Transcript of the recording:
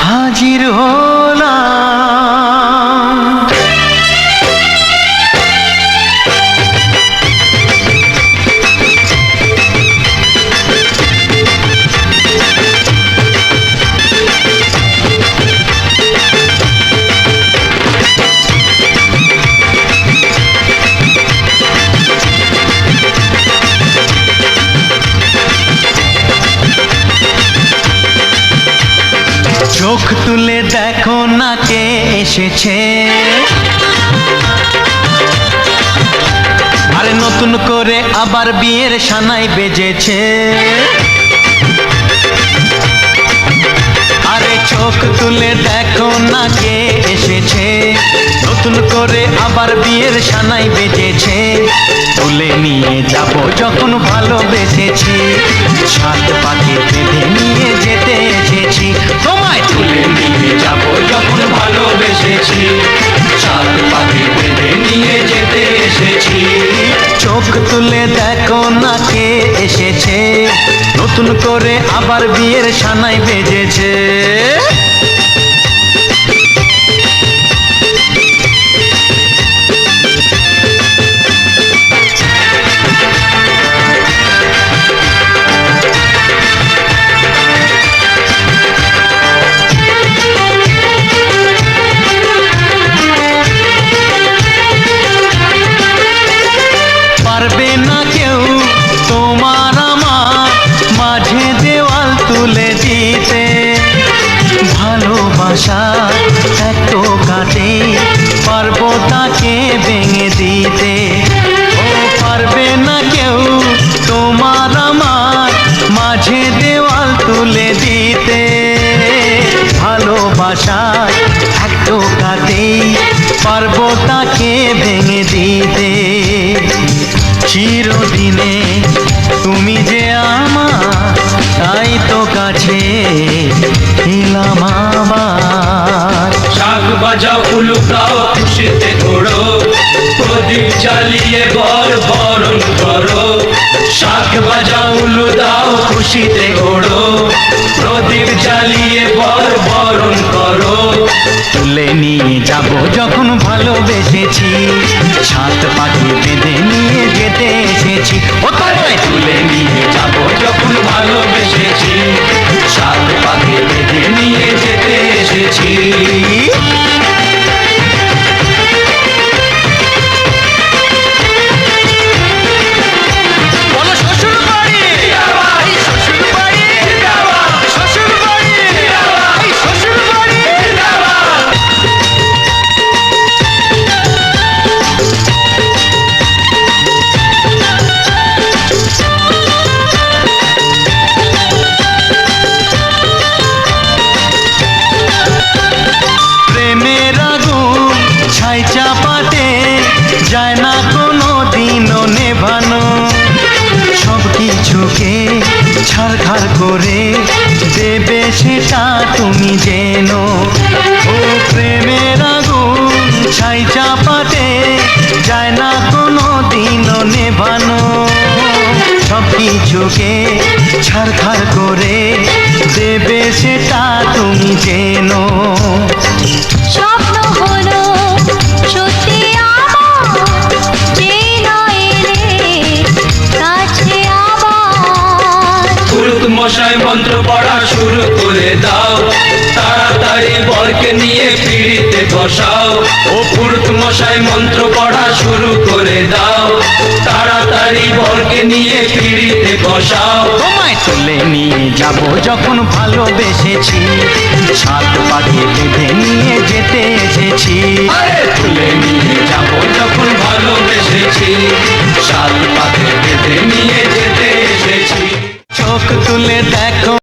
হাজির হলাম। চোখ তুলে দেখো না কে এসেছে, আরে নতুন করে আবার বিয়ের সানাই বেজেছে। আরে চোখ তুলে দেখো না কে এসেছে, নতুন করে আবার বিয়ের সানাই বেজেছে। তুলে নিয়ে যাব যখন ভালোবেসেছি, সাত পাকে বেঁধে নিয়ে যেতে এসেছি। তোমায় তুলে নিয়ে যাব যখন ভালোবেসেছি, সাত পাকে বেঁধে নিয়ে যেতে এসেছি। চোখ তুলে দেখো না কে এসেছে, নতুন করে আবার বিয়ের সানাই বেজেছে। পারবে না কেউ তোমার আমার মাঝে দেওয়াল তুলে দিতে, ভালোবাসা এত কাটে পারবো তাকে ভেঙে দিতে। ও পারবে না কেউ তোমার আমার মাঝে দেওয়াল তুলে দিতে, ভালোবাসা এত কাটে পারবো তাকে ভেঙে দিতে। চিরদিনে তুমি যে আমার, তাই তো কাছে এলাম আবার। শাক বাজাও উলুকাও খুশিতে ঘোড়ো, প্রদীপ জ্বালিয়ে বরণ করো। শাক বাজাও উলু দাও খুশিতে ঘোড়ো, প্রদীপ জ্বালিয়ে বরণ করো। তুলে নিয়ে যাব যখন ভালোবেসেছি, সাত পাখি বেঁধে নিয়ে যেতে এসেছি। ও তাই তুলে নিয়ে যাব যখন ভালোবেসেছি, সাত পাখি বেঁধে নিয়ে যেতে এসেছি। চাপাতে যায় না কোনো দিনও নেভানো, সব কিছুকে ছাড়খাড় করে দেবে সেটা তুমি জেনো। ও প্রেমের আগুন ছাই চাপাতে যায় না কোনো দিনও নেভানো, সব কিছুকে ছাড়খাড় করে দেবে সেটা তুমি জেনো। স্বপ্ন হলো সত্যি আমার, যে নয় এলে কাছে আবার। পুরুত মশাই মন্ত্র পড়া শুরু করে দাও, তাড়াতাড়ি বরকে নিয়ে পিড়িতে বসাও। ও পুরুত মশাই মন্ত্র পড়া শুরু করে দাও, তাড়াতাড়ি বরকে নিয়ে পিড়িতে বসাও। তোমায় তুলে নিয়ে যাব যখন ভালোবেসেছি, সাত পাখি বেঁধে নিয়ে যেতে এসেছি। তুলে নিয়ে যাব